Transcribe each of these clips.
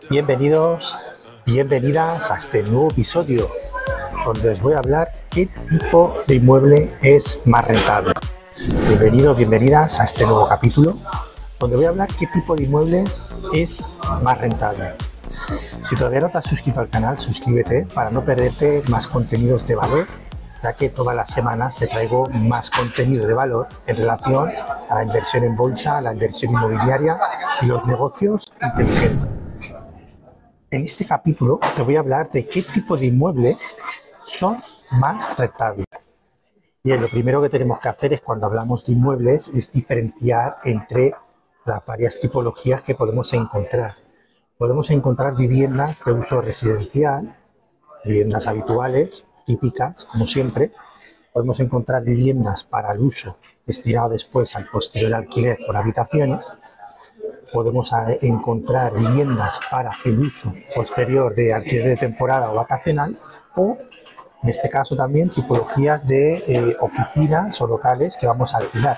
Bienvenidos, bienvenidas a este nuevo episodio donde os voy a hablar qué tipo de inmueble es más rentable. Bienvenidos, bienvenidas a este nuevo capítulo donde voy a hablar qué tipo de inmuebles es más rentable. Si todavía no te has suscrito al canal, suscríbete para no perderte más contenidos de valor, ya que todas las semanas te traigo más contenido de valor en relación a la inversión en bolsa, a la inversión inmobiliaria y los negocios inteligentes. En este capítulo te voy a hablar de qué tipo de inmuebles son más rentables. Bien, lo primero que tenemos que hacer es cuando hablamos de inmuebles es diferenciar entre las varias tipologías que podemos encontrar. Podemos encontrar viviendas de uso residencial, viviendas habituales, típicas, como siempre. Podemos encontrar viviendas para el uso destinado después al posterior alquiler por habitaciones. Podemos encontrar viviendas para el uso posterior de alquiler de temporada o vacacional, o en este caso también tipologías de oficinas o locales que vamos a alquilar.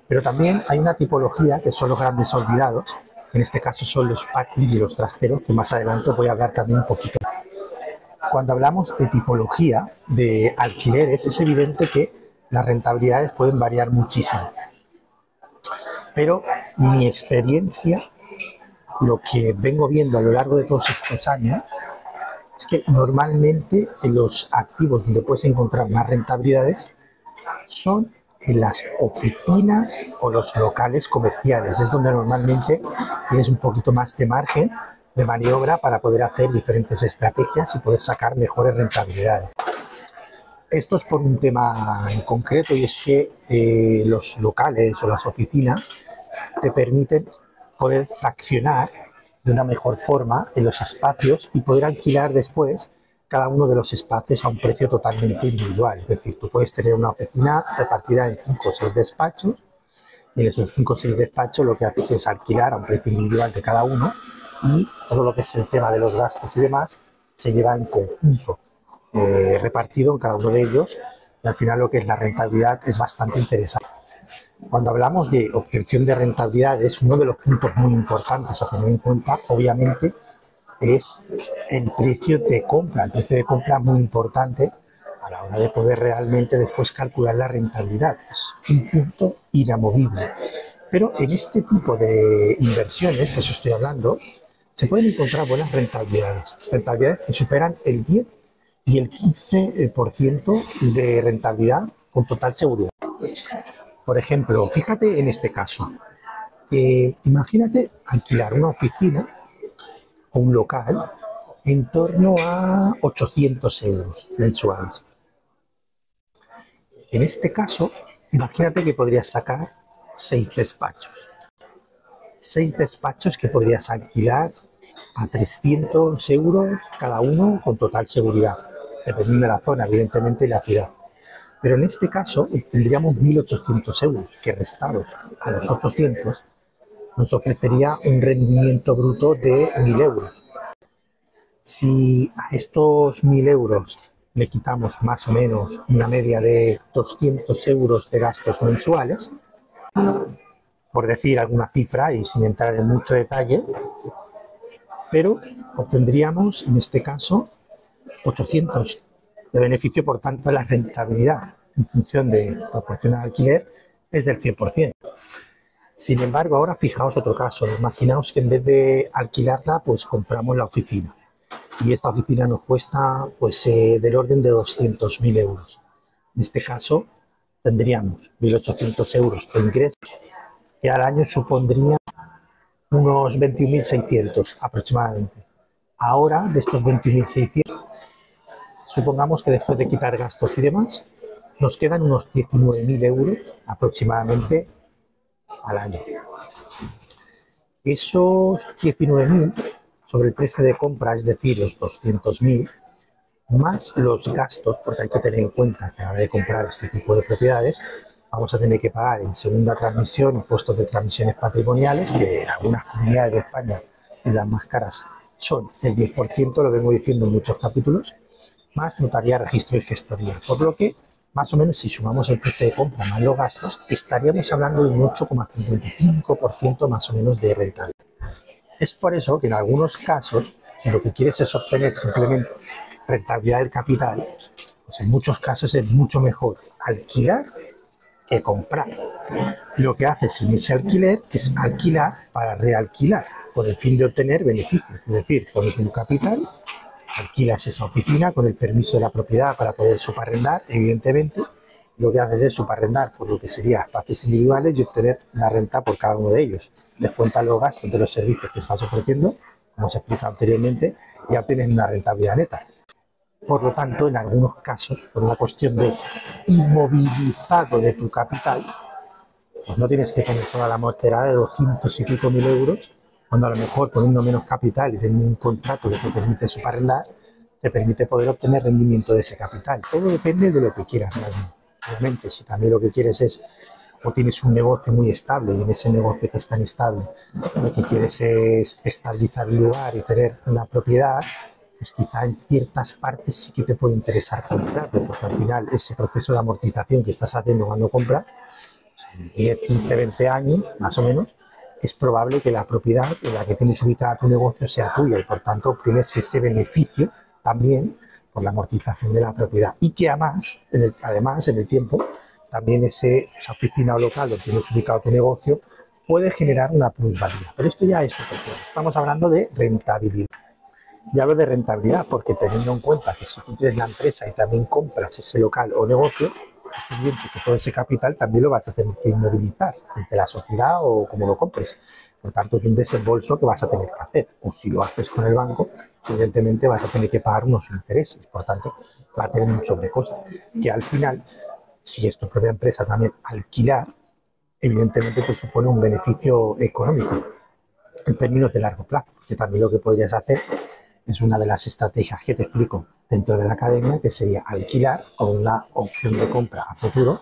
Pero también hay una tipología que son los grandes olvidados, que en este caso son los parkings y los trasteros, que más adelante voy a hablar también un poquito. Cuando hablamos de tipología de alquileres, es evidente que las rentabilidades pueden variar muchísimo. Pero mi experiencia, lo que vengo viendo a lo largo de todos estos años, es que normalmente en los activos donde puedes encontrar más rentabilidades son en las oficinas o los locales comerciales. Es donde normalmente tienes un poquito más de margen de maniobra para poder hacer diferentes estrategias y poder sacar mejores rentabilidades. Esto es por un tema en concreto, y es que los locales o las oficinas te permiten poder fraccionar de una mejor forma en los espacios y poder alquilar después cada uno de los espacios a un precio totalmente individual. Es decir, tú puedes tener una oficina repartida en 5 o 6 despachos, y en esos 5 o 6 despachos lo que haces es alquilar a un precio individual de cada uno, y todo lo que es el tema de los gastos y demás se lleva en conjunto, repartido en cada uno de ellos, y al final lo que es la rentabilidad es bastante interesante. Cuando hablamos de obtención de rentabilidades, uno de los puntos muy importantes a tener en cuenta, obviamente, es el precio de compra. El precio de compra es muy importante a la hora de poder realmente después calcular la rentabilidad. Es un punto inamovible. Pero en este tipo de inversiones que os estoy hablando, se pueden encontrar buenas rentabilidades. Rentabilidades que superan el 10 y el 15% de rentabilidad con total seguridad. Por ejemplo, fíjate en este caso. Imagínate alquilar una oficina o un local en torno a 800 euros mensuales. En este caso, imagínate que podrías sacar 6 despachos. 6 despachos que podrías alquilar a 300 euros cada uno con total seguridad, dependiendo de la zona, evidentemente, y la ciudad. Pero en este caso tendríamos 1.800 euros, que restados a los 800 nos ofrecería un rendimiento bruto de 1.000 euros. Si a estos 1.000 euros le quitamos más o menos una media de 200 euros de gastos mensuales, por decir alguna cifra y sin entrar en mucho detalle, pero obtendríamos en este caso 800 de beneficio. Por tanto, la rentabilidad en función de proporción de alquiler es del 100%. Sin embargo, ahora fijaos otro caso. Imaginaos que en vez de alquilarla, pues compramos la oficina. Y esta oficina nos cuesta pues del orden de 200.000 euros. En este caso, tendríamos 1.800 euros de ingreso, que al año supondría unos 21.600 aproximadamente. Ahora, de estos 21.600, supongamos que después de quitar gastos y demás, nos quedan unos 19.000 euros aproximadamente al año. Esos 19.000 sobre el precio de compra, es decir, los 200.000, más los gastos, porque hay que tener en cuenta que a la hora de comprar este tipo de propiedades vamos a tener que pagar en segunda transmisión impuestos de transmisiones patrimoniales, que en algunas comunidades de España, en las más caras, son el 10%, lo vengo diciendo en muchos capítulos, más notaría, registro y gestoría. Por lo que, más o menos, si sumamos el precio de compra más los gastos, estaríamos hablando de un 8,55% más o menos de rentabilidad. Es por eso que en algunos casos, si lo que quieres es obtener simplemente rentabilidad del capital, pues en muchos casos es mucho mejor alquilar que comprar. Y lo que haces en ese alquiler es alquilar para realquilar, con el fin de obtener beneficios. Es decir, pones un capital, alquilas esa oficina con el permiso de la propiedad para poder subarrendar, evidentemente. Lo que haces es subarrendar por lo que sería espacios individuales y obtener una renta por cada uno de ellos. Descuentas los gastos de los servicios que estás ofreciendo, como se explica anteriormente, y obtienes una rentabilidad neta. Por lo tanto, en algunos casos, por una cuestión de inmovilizado de tu capital, pues no tienes que poner toda la mortera de 200 y pico mil euros, cuando a lo mejor poniendo menos capital y teniendo un contrato que te permite subarrendar, te permite poder obtener rendimiento de ese capital. Todo depende de lo que quieras realmente. Obviamente, si también lo que quieres es, o tienes un negocio muy estable y en ese negocio que es tan estable, lo que quieres es estabilizar el lugar y tener una propiedad, pues quizá en ciertas partes sí que te puede interesar comprarlo, porque al final ese proceso de amortización que estás haciendo cuando compras, en 10, 15, 20 años, más o menos, es probable que la propiedad en la que tienes ubicada tu negocio sea tuya y por tanto obtienes ese beneficio también por la amortización de la propiedad y que además en el tiempo también esa oficina o local donde tienes ubicado tu negocio puede generar una plusvalía. Pero esto ya es otro tema. Estamos hablando de rentabilidad. Y hablo de rentabilidad porque teniendo en cuenta que si tú tienes la empresa y también compras ese local o negocio, es evidente que todo ese capital también lo vas a tener que inmovilizar desde la sociedad o como lo compres. Por tanto, es un desembolso que vas a tener que hacer. O si lo haces con el banco, evidentemente vas a tener que pagar unos intereses. Por tanto, va a tener un sobrecoste. Que al final, si es tu propia empresa también alquilar, evidentemente te supone un beneficio económico en términos de largo plazo. Que también lo que podrías hacer es una de las estrategias que te explico dentro de la academia, que sería alquilar con una opción de compra a futuro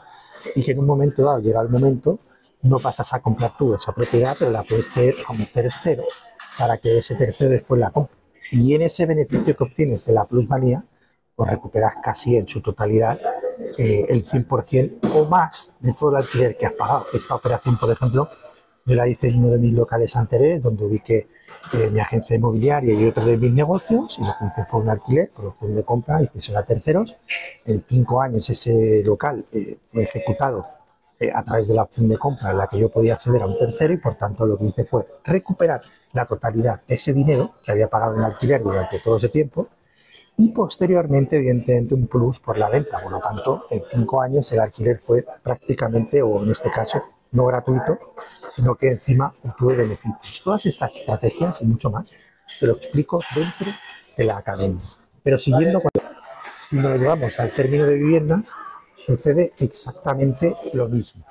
y que en un momento dado, llega el momento, no pasas a comprar tú esa propiedad, pero la puedes ceder a un tercero para que ese tercero después la compre. Y en ese beneficio que obtienes de la plusvalía, pues recuperas casi en su totalidad el 100% o más de todo el alquiler que has pagado. Esta operación, por ejemplo, yo la hice en uno de mis locales anteriores, donde ubiqué mi agencia inmobiliaria y otro de mis negocios, y lo que hice fue un alquiler por opción de compra y cesión a terceros. En 5 años ese local fue ejecutado a través de la opción de compra en la que yo podía acceder a un tercero y por tanto lo que hice fue recuperar la totalidad de ese dinero que había pagado en alquiler durante todo ese tiempo y posteriormente, evidentemente, un plus por la venta. Por lo tanto, en 5 años el alquiler fue prácticamente, o en este caso, no gratuito, sino que encima obtuve beneficios. Todas estas estrategias y mucho más te lo explico dentro de la academia. Pero siguiendo, si nos llevamos al término de viviendas, sucede exactamente lo mismo.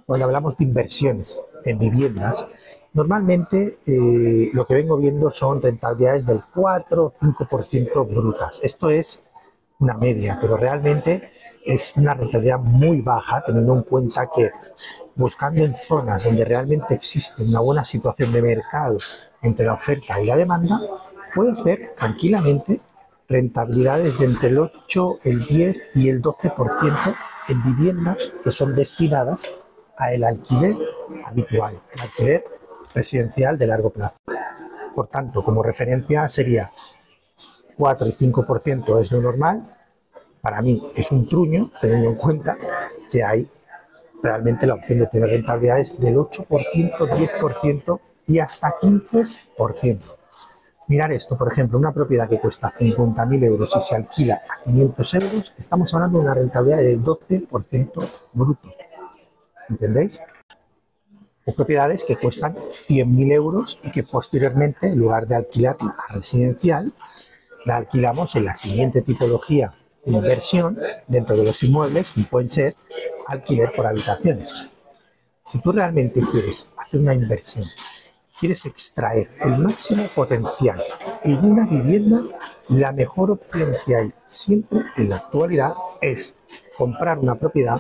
Cuando hablamos de inversiones en viviendas, normalmente lo que vengo viendo son rentabilidades del 4 o 5% brutas. Esto es una media, pero realmente es una rentabilidad muy baja, teniendo en cuenta que buscando en zonas donde realmente existe una buena situación de mercado entre la oferta y la demanda, puedes ver tranquilamente rentabilidades de entre el 8, el 10 y el 12% en viviendas que son destinadas a el alquiler habitual, el alquiler residencial de largo plazo. Por tanto, como referencia sería 4 y 5% es lo normal. Para mí es un truño, teniendo en cuenta que hay realmente la opción de tener rentabilidades del 8%, 10% y hasta 15%. Mirar esto, por ejemplo, una propiedad que cuesta 50.000 euros y se alquila a 500 euros, estamos hablando de una rentabilidad del 12% bruto. ¿Entendéis? O propiedades que cuestan 100.000 euros y que posteriormente, en lugar de alquilarla a residencial, la alquilamos en la siguiente tipología de inversión dentro de los inmuebles, que pueden ser alquiler por habitaciones. Si tú realmente quieres hacer una inversión, quieres extraer el máximo potencial en una vivienda, la mejor opción que hay siempre en la actualidad es comprar una propiedad,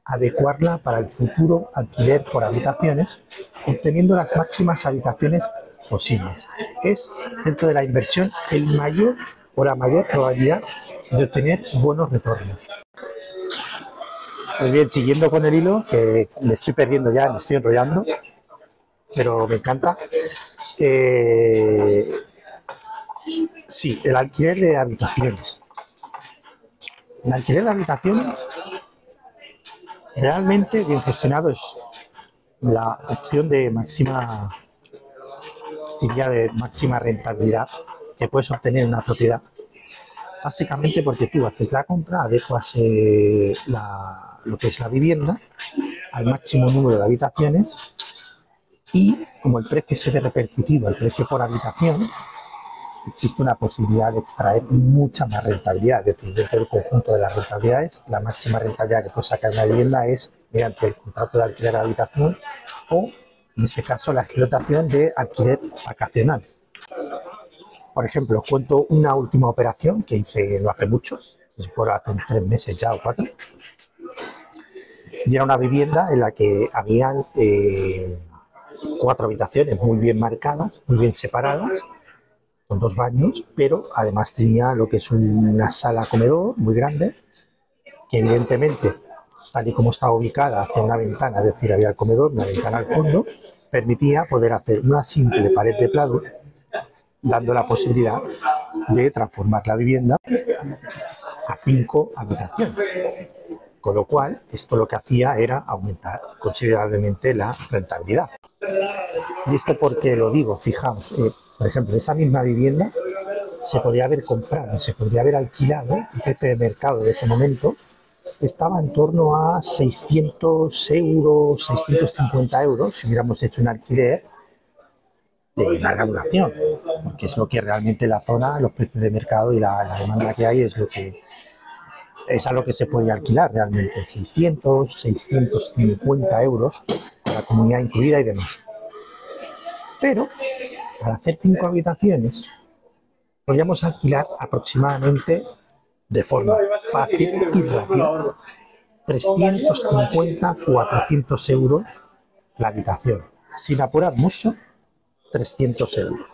adecuarla para el futuro alquiler por habitaciones, obteniendo las máximas habitaciones posibles. Es, dentro de la inversión, el mayor o la mayor probabilidad de obtener buenos retornos. Pues bien, siguiendo con el hilo, que me estoy perdiendo ya, me estoy enrollando, pero me encanta. Sí, el alquiler de habitaciones. El alquiler de habitaciones realmente bien gestionado es la opción de máxima, diría, de máxima rentabilidad que puedes obtener en una propiedad. Básicamente porque tú haces la compra, adecuas lo que es la vivienda al máximo número de habitaciones y como el precio se ve repercutido al precio por habitación, existe una posibilidad de extraer mucha más rentabilidad. Es decir, dentro del conjunto de las rentabilidades, la máxima rentabilidad que puede sacar una vivienda es mediante el contrato de alquiler de habitación o, en este caso, la explotación de alquiler vacacional. Por ejemplo, os cuento una última operación que hice no hace mucho, si fuera hace 3 meses ya o 4, y era una vivienda en la que habían 4 habitaciones muy bien marcadas, muy bien separadas, con 2 baños, pero además tenía lo que es una sala comedor muy grande, que evidentemente, tal y como estaba ubicada hacia una ventana, es decir, había el comedor, una ventana al fondo, permitía poder hacer una simple pared de pladur, dando la posibilidad de transformar la vivienda a 5 habitaciones. Con lo cual, esto lo que hacía era aumentar considerablemente la rentabilidad. ¿Y esto por qué lo digo? Fijaos, por ejemplo, esa misma vivienda se podría haber comprado, se podría haber alquilado, el precio de mercado de ese momento estaba en torno a 600 euros, 650 euros, si hubiéramos hecho un alquiler de larga duración, porque es lo que realmente la zona, los precios de mercado y la demanda que hay es a lo que se puede alquilar realmente, 600, 650 euros, con la comunidad incluida y demás. Pero, para hacer 5 habitaciones, podríamos alquilar aproximadamente, de forma fácil y rápida, 350, 400 euros la habitación. Sin apurar mucho, 300 euros.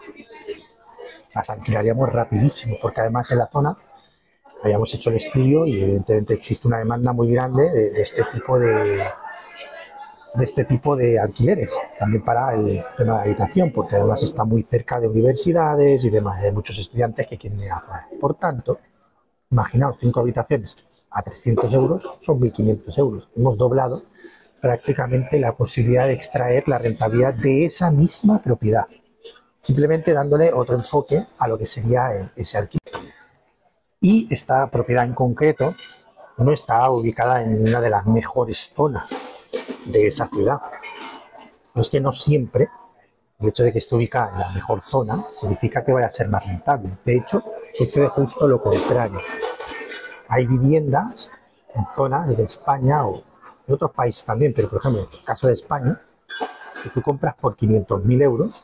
Las alquilaríamos rapidísimo, porque además en la zona habíamos hecho el estudio y evidentemente existe una demanda muy grande de este tipo de alquileres, también para el tema de habitación, porque además está muy cerca de universidades y demás, hay muchos estudiantes que quieren ir a la zona. Por tanto, imaginaos 5 habitaciones a 300 euros, son 1.500 euros. Hemos doblado prácticamente la posibilidad de extraer la rentabilidad de esa misma propiedad, simplemente dándole otro enfoque a lo que sería ese alquiler. Y esta propiedad en concreto no está ubicada en una de las mejores zonas de esa ciudad. No es que no siempre el hecho de que esté ubicada en la mejor zona significa que vaya a ser más rentable. De hecho, sucede justo lo contrario. Hay viviendas en zonas de España o de otros países también, pero por ejemplo, en el caso de España, que tú compras por 500.000 euros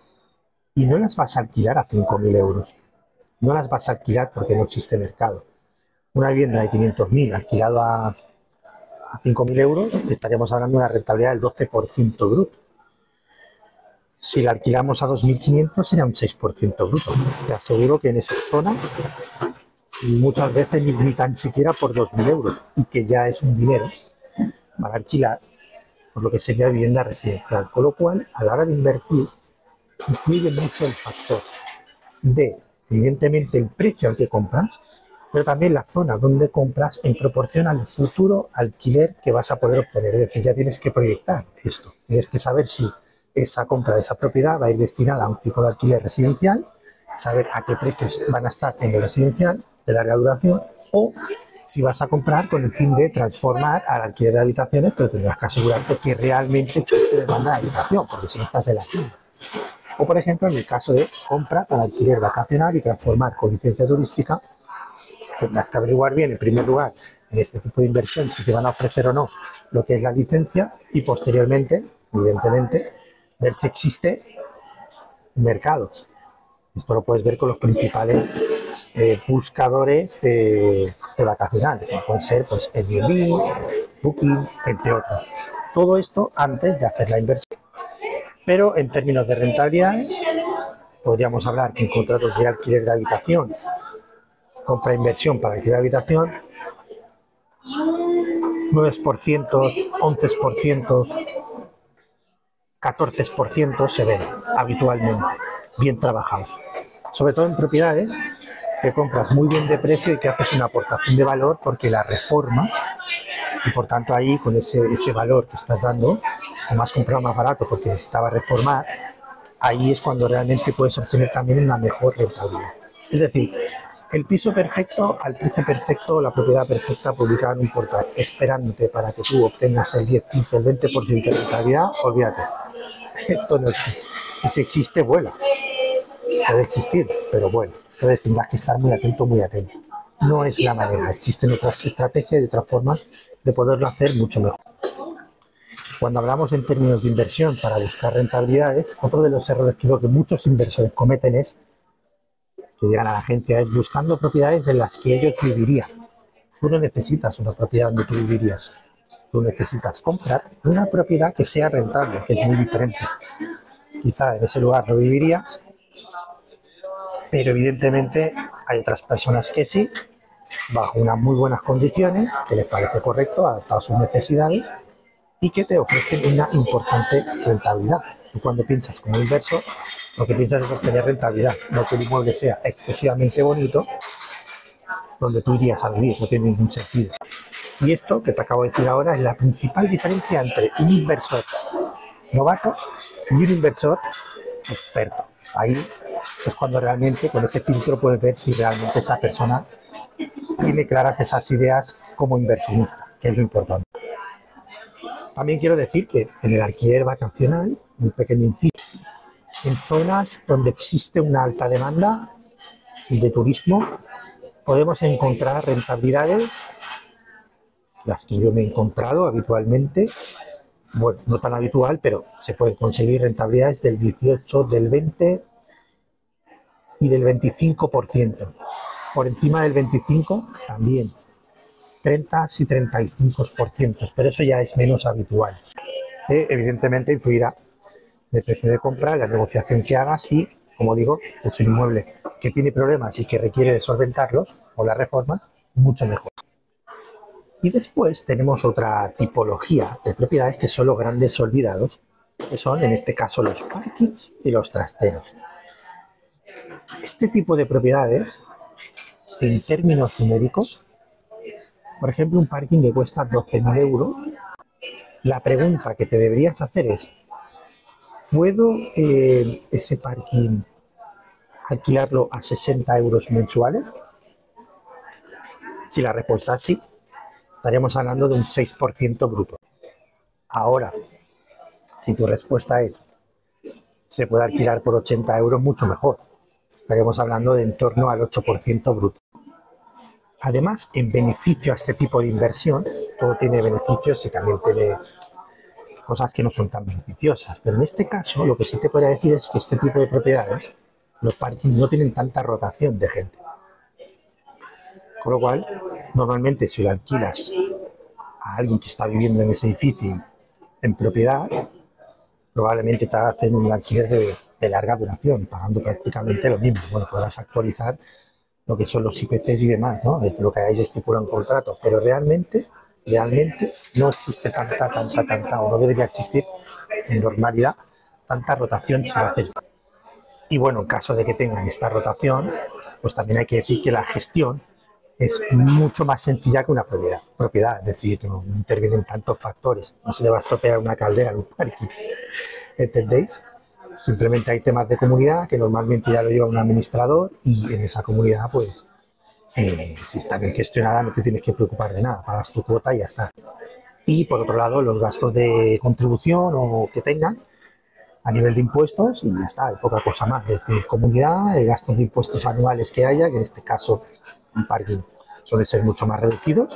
y no las vas a alquilar a 5.000 euros. No las vas a alquilar porque no existe mercado. Una vivienda de 500.000 alquilado a 5.000 euros, estaríamos hablando de una rentabilidad del 12% bruto. Si la alquilamos a 2.500 sería un 6% bruto. Te aseguro que en esa zona muchas veces ni tan siquiera por 2.000 euros, y que ya es un dinero para alquilar por lo que sería vivienda residencial. Con lo cual, a la hora de invertir, influye mucho el factor de, evidentemente, el precio al que compras, pero también la zona donde compras en proporción al futuro alquiler que vas a poder obtener. Es decir, ya tienes que proyectar esto. Tienes que saber si esa compra de esa propiedad va a ir destinada a un tipo de alquiler residencial, saber a qué precios van a estar en el residencial de larga duración, o si vas a comprar con el fin de transformar al alquiler de habitaciones, pero tendrás que asegurarte que realmente existe demanda de habitación, porque si no estás en la tienda. O, por ejemplo, en el caso de compra para alquiler vacacional y transformar con licencia turística, tendrás que averiguar bien, en primer lugar, en este tipo de inversión, si te van a ofrecer o no lo que es la licencia, y posteriormente, evidentemente, ver si existe mercado. Esto lo puedes ver con los principales buscadores de vacacional, como pueden ser pues, Airbnb, Booking, entre otros. Todo esto antes de hacer la inversión. Pero en términos de rentabilidades, podríamos hablar que en contratos de alquiler de habitación, compra-inversión para alquiler de habitación, 9%, 11%, 14% se ven habitualmente. bien trabajados. Sobre todo en propiedades que compras muy bien de precio y que haces una aportación de valor porque la reformas y por tanto ahí con ese valor que estás dando, como has comprado más barato porque necesitaba reformar, ahí es cuando realmente puedes obtener también una mejor rentabilidad. Es decir, el piso perfecto al precio perfecto, la propiedad perfecta publicada en un portal, esperándote para que tú obtengas el 10, 15, el 20% de rentabilidad, olvídate. Esto no existe. Y si existe, vuela. Puede existir, pero bueno. Entonces tendrás que estar muy atento, muy atento. No es la manera. Existen otras estrategias y otras formas de poderlo hacer mucho mejor. Cuando hablamos en términos de inversión para buscar rentabilidades, otro de los errores que creo que muchos inversores cometen es que llegan a la agencia es buscando propiedades en las que ellos vivirían. Tú no necesitas una propiedad donde tú vivirías. Tú necesitas comprar una propiedad que sea rentable, que es muy diferente. Quizá en ese lugar no vivirías, pero evidentemente hay otras personas que sí, bajo unas muy buenas condiciones, que les parece correcto, adaptado a sus necesidades y que te ofrecen una importante rentabilidad. Tú cuando piensas como inversor, lo que piensas es obtener rentabilidad, no que el inmueble sea excesivamente bonito, donde tú irías a vivir, no tiene ningún sentido. Y esto que te acabo de decir ahora es la principal diferencia entre un inversor novato y un inversor experto. Ahí es cuando realmente con ese filtro puedes ver si realmente esa persona tiene claras esas ideas como inversionista, que es lo importante. También quiero decir que en el alquiler vacacional, un pequeño inciso, en zonas donde existe una alta demanda de turismo, podemos encontrar rentabilidades, las que yo me he encontrado habitualmente, bueno, no tan habitual, pero se pueden conseguir rentabilidades del 18, del 20 y del 25%. Por encima del 25 también, 30 y 35%, pero eso ya es menos habitual. Evidentemente influirá el precio de compra, la negociación que hagas y, como digo, es un inmueble que tiene problemas y que requiere de solventarlos o la reforma, mucho mejor. Y después tenemos otra tipología de propiedades que son los grandes olvidados, que son en este caso los parkings y los trasteros. Este tipo de propiedades, en términos numéricos, por ejemplo, un parking que cuesta 12.000 euros, la pregunta que te deberías hacer es, ¿puedo ese parking alquilarlo a 60 euros mensuales? Si la respuesta es sí, estaríamos hablando de un 6% bruto. Ahora, si tu respuesta es se puede alquilar por 80 euros, mucho mejor. Estaríamos hablando de en torno al 8% bruto. Además, en beneficio a este tipo de inversión, todo tiene beneficios y también tiene cosas que no son tan beneficiosas. Pero en este caso, lo que sí te podría decir es que este tipo de propiedades, los parkings no tienen tanta rotación de gente. Con lo cual, normalmente si lo alquilas a alguien que está viviendo en ese edificio en propiedad, probablemente te hacen un alquiler de larga duración, pagando prácticamente lo mismo. Bueno, podrás actualizar lo que son los IPCs y demás, ¿no? Lo que hayáis estipulado en contrato, pero realmente no existe tanta, o no debería existir en normalidad tanta rotación si lo haces bien. Y bueno, en caso de que tengan esta rotación, pues también hay que decir que la gestión es mucho más sencilla que una propiedad, es decir, no intervienen tantos factores, no se le va a estropear una caldera en un parking, ¿entendéis? Simplemente hay temas de comunidad que normalmente ya lo lleva un administrador y en esa comunidad, pues, si está bien gestionada, no te tienes que preocupar de nada, pagas tu cuota y ya está. Y por otro lado, los gastos de contribución o que tengan a nivel de impuestos y ya está, hay poca cosa más. Es decir, comunidad, gastos de impuestos anuales que haya, que en este caso un parking suelen ser mucho más reducidos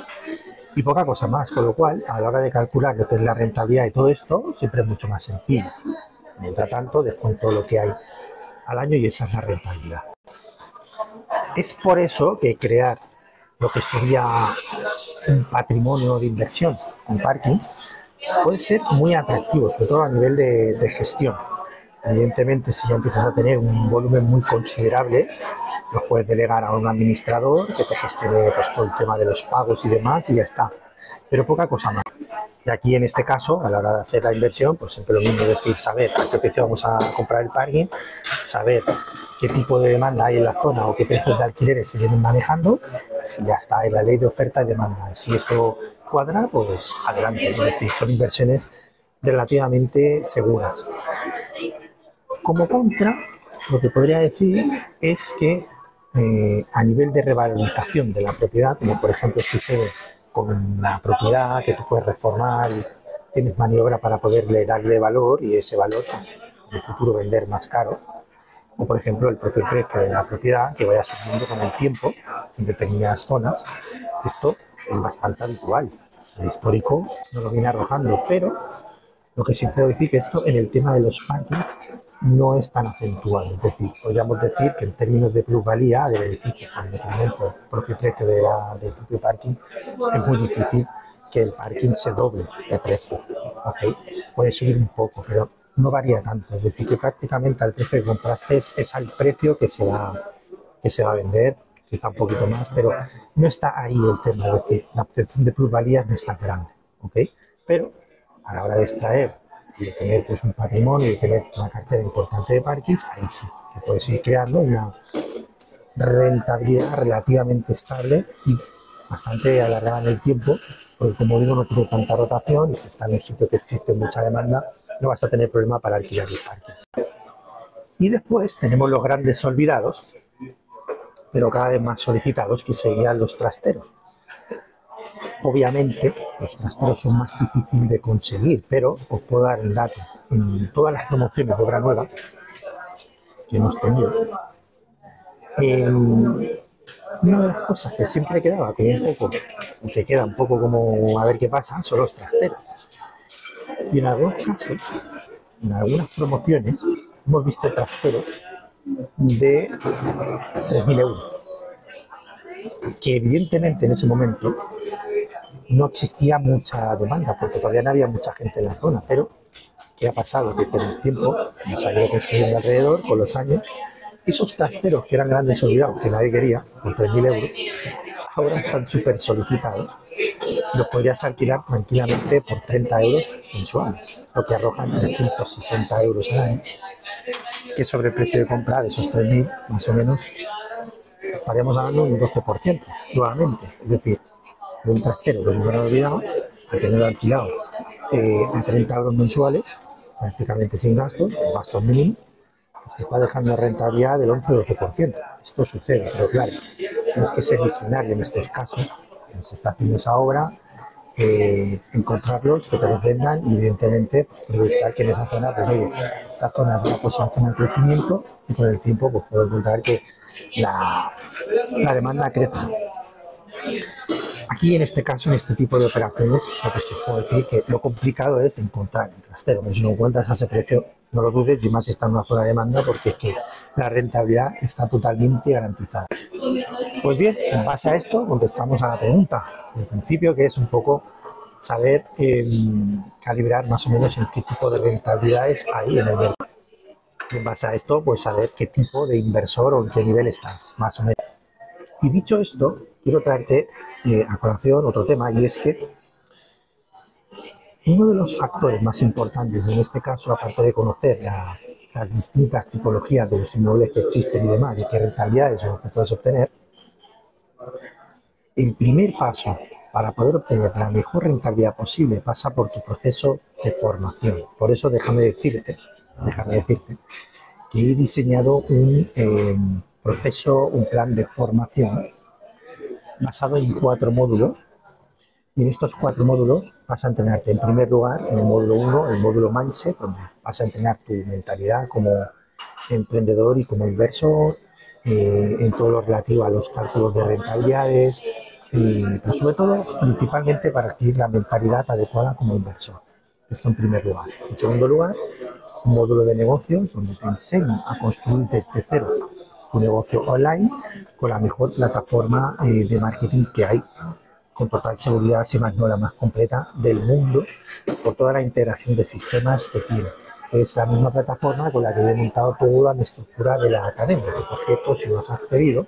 y poca cosa más, con lo cual a la hora de calcular lo que es la rentabilidad y todo esto siempre es mucho más sencillo. Mientras tanto, descuento lo que hay al año y esa es la rentabilidad. Es por eso que crear lo que sería un patrimonio de inversión en parkings puede ser muy atractivo, sobre todo a nivel de gestión. Evidentemente, si ya empiezas a tener un volumen muy considerable, los puedes delegar a un administrador que te gestione pues, todo el tema de los pagos y demás y ya está. pero poca cosa más. Y aquí en este caso, a la hora de hacer la inversión, pues siempre lo mismo, decir, saber a qué precio vamos a comprar el parking, saber qué tipo de demanda hay en la zona o qué precios de alquileres se vienen manejando, y ya está, en la ley de oferta y demanda. Si eso cuadra, pues adelante. Es decir, son inversiones relativamente seguras. Como contra, lo que podría decir es que a nivel de revalorización de la propiedad, como por ejemplo sucede con una propiedad que tú puedes reformar y tienes maniobra para poderle darle valor y ese valor pues, en el futuro vender más caro, o por ejemplo el propio precio de la propiedad que vaya subiendo con el tiempo en determinadas zonas. Esto es bastante habitual. El histórico no lo viene arrojando, pero lo que sí puedo decir que esto en el tema de los parkings no es tan acentuado. Es decir, podríamos decir que en términos de plusvalía, de beneficio por el incremento del propio precio del propio parking, es muy difícil que el parking se doble de precio. ¿Okay? Puede subir un poco, pero no varía tanto. Es decir, que prácticamente al precio que compraste es al precio que se va a vender, quizá un poquito más, pero no está ahí el tema. Es decir, la obtención de plusvalías no es tan grande. ¿Okay? Pero a la hora de extraer y de tener pues, un patrimonio y de tener una cartera importante de parkings, ahí sí, que puedes ir creando una rentabilidad relativamente estable y bastante alargada en el tiempo, porque como digo, no tiene tanta rotación y si está en un sitio que existe mucha demanda, no vas a tener problema para alquilar el parking. Y después tenemos los grandes olvidados, pero cada vez más solicitados, que serían los trasteros. Obviamente, los trasteros son más difíciles de conseguir, pero os puedo dar el dato. En todas las promociones de obra nueva que hemos tenido, una de las cosas que siempre quedaba como un poco, que queda un poco como a ver qué pasa, son los trasteros. Y en algunos casos, en algunas promociones, hemos visto trasteros de 3.000 euros, que evidentemente en ese momento no existía mucha demanda porque todavía no había mucha gente en la zona, pero ¿qué ha pasado? Que con el tiempo nos ha ido construyendo alrededor, con los años, esos trasteros que eran grandes olvidados, que nadie quería, por 3.000 euros, ahora están súper solicitados. Los podrías alquilar tranquilamente por 30 euros mensuales, lo que arrojan 360 euros al año, que sobre el precio de compra de esos 3.000, más o menos, estaríamos hablando de un 12% nuevamente. Es decir, de un trastero que me han olvidado, a tenerlo alquilado a 30 euros mensuales, prácticamente sin gastos mínimos, pues te está dejando rentabilidad del 11-12%. Esto sucede, pero claro, tienes que ser visionario en estos casos, que se está haciendo esa obra, encontrarlos, que te los vendan y evidentemente pues, proyectar que en esa zona, pues oye, esta zona es una posible zona de crecimiento y con el tiempo pues puedo encontrar que la demanda crezca. Aquí en este caso, en este tipo de operaciones, lo que se puede decir que lo complicado es encontrar el trastero, pero si no encuentras a ese precio, no lo dudes y más si está en una zona de demanda porque es que la rentabilidad está totalmente garantizada. Pues bien, en base a esto contestamos a la pregunta del principio, que es un poco saber calibrar más o menos en qué tipo de rentabilidades hay en el mercado. En base a esto, pues saber qué tipo de inversor o en qué nivel estás, más o menos. Y dicho esto, quiero traerte a colación otro tema, y es que uno de los factores más importantes en este caso, aparte de conocer las distintas tipologías de los inmuebles que existen y demás, y qué rentabilidades son las que puedes obtener, el primer paso para poder obtener la mejor rentabilidad posible pasa por tu proceso de formación. Por eso déjame decirte que he diseñado un proceso, un plan de formación basado en 4 módulos. Y en estos 4 módulos vas a entrenarte en primer lugar en el módulo 1, el módulo Mindset, donde vas a entrenar tu mentalidad como emprendedor y como inversor, en todo lo relativo a los cálculos de rentabilidades, pero sobre todo, principalmente para adquirir la mentalidad adecuada como inversor. Esto en primer lugar. En segundo lugar, un módulo de negocios donde te enseño a construir desde cero tu negocio online con la mejor plataforma de marketing que hay, con total seguridad, si más no la más completa del mundo, por toda la integración de sistemas que tiene. Es la misma plataforma con la que he montado toda mi estructura de la academia, que por cierto, si no has accedido,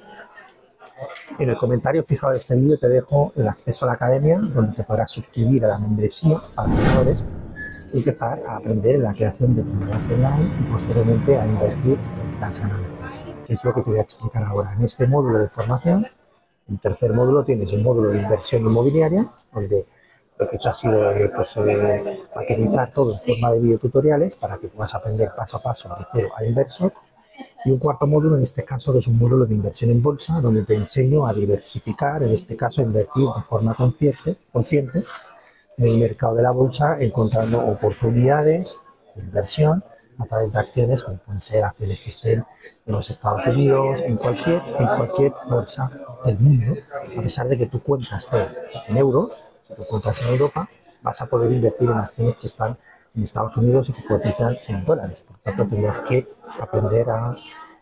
En el comentario fijado de este vídeo te dejo el acceso a la academia, donde te podrás suscribir a la membresía para ganadores y empezar a aprender en la creación de comunidad online y posteriormente a invertir las ganancias, que es lo que te voy a explicar ahora. En este módulo de formación, el tercer módulo, tienes un módulo de inversión inmobiliaria, donde lo que he hecho ha sido maquetizar todo en forma de videotutoriales para que puedas aprender paso a paso de cero a inversor. Y un cuarto módulo, en este caso, que es un módulo de inversión en bolsa, donde te enseño a diversificar, en este caso a invertir de forma consciente en el mercado de la bolsa, encontrando oportunidades de inversión a través de acciones, como pueden ser acciones que estén en los Estados Unidos, en cualquier bolsa del mundo. A pesar de que tu cuenta esté en euros, si tu cuenta es en Europa, vas a poder invertir en acciones que están en Estados Unidos y que cotizan en dólares. Por tanto, tendrás que aprender a,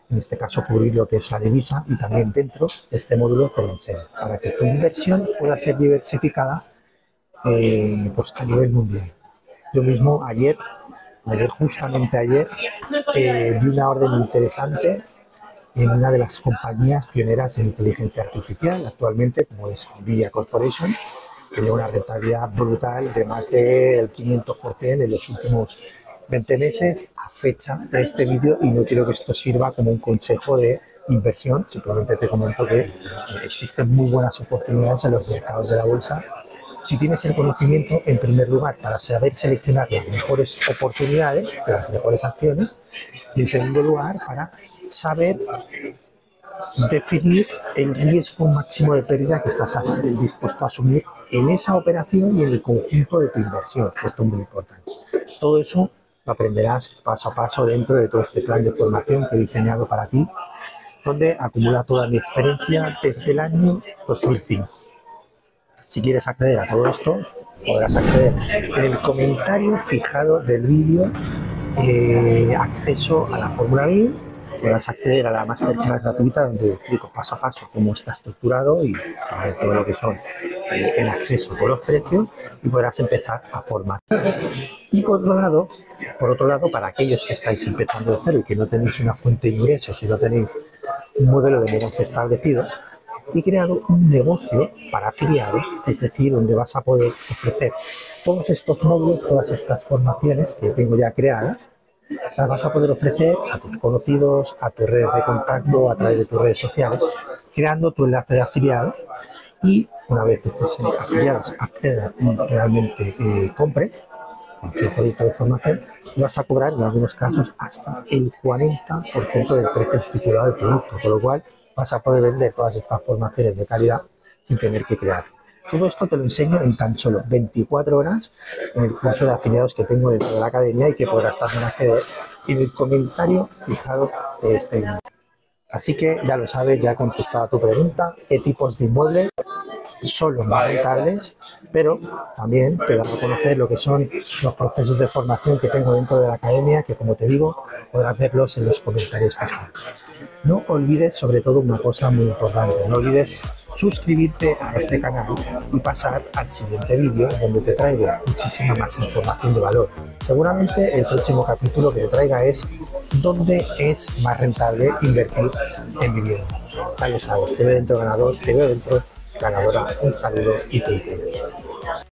en este caso, cubrir lo que es la divisa, y también dentro de este módulo te lo enseño, para que tu inversión pueda ser diversificada pues a nivel mundial. Yo mismo justamente ayer, di una orden interesante en una de las compañías pioneras en inteligencia artificial actualmente, como es Nvidia Corporation, que lleva una rentabilidad brutal de más del 500% en los últimos 20 meses a fecha de este vídeo, y no quiero que esto sirva como un consejo de inversión, simplemente te comento que existen muy buenas oportunidades en los mercados de la bolsa si tienes el conocimiento, en primer lugar, para saber seleccionar las mejores oportunidades de las mejores acciones, y en segundo lugar, para saber definir el riesgo máximo de pérdida que estás dispuesto a asumir en esa operación y en el conjunto de tu inversión. Esto es muy importante. Todo eso lo aprenderás paso a paso dentro de todo este plan de formación que he diseñado para ti, donde acumula toda mi experiencia desde el año 2005. Si quieres acceder a todo esto, podrás acceder en el comentario fijado del vídeo, acceso a la fórmula 1000, podrás acceder a la masterclass gratuita, donde explico paso a paso cómo está estructurado y todo lo que son el acceso con los precios, y podrás empezar a formar. Y por otro lado, para aquellos que estáis empezando de cero y que no tenéis una fuente de ingresos y no tenéis un modelo de negocio establecido, he creado un negocio para afiliados, es decir, donde vas a poder ofrecer todos estos módulos, todas estas formaciones que tengo ya creadas, las vas a poder ofrecer a tus conocidos, a tus redes de contacto, a través de tus redes sociales, creando tu enlace de afiliado, y una vez estos afiliados accedan y realmente compren cualquier producto de formación, vas a cobrar en algunos casos hasta el 40% del precio estipulado del producto, con lo cual vas a poder vender todas estas formaciones de calidad sin tener que crear. Todo esto te lo enseño en tan solo 24 horas en el curso de afiliados que tengo dentro de la academia, y que podrás también acceder en el comentario fijado de este vídeo. Así que ya lo sabes, ya he contestado a tu pregunta: qué tipos de inmuebles son los más rentables, pero también te daré a conocer lo que son los procesos de formación que tengo dentro de la academia, que, como te digo, podrás verlos en los comentarios fijados. No olvides, sobre todo, una cosa muy importante: no olvides suscribirte a este canal y pasar al siguiente vídeo, donde te traigo muchísima más información de valor. Seguramente el próximo capítulo que te traiga es dónde es más rentable invertir en vivienda. Ya lo sabes, te veo dentro ganador, te veo dentro ganadora. Un saludo y te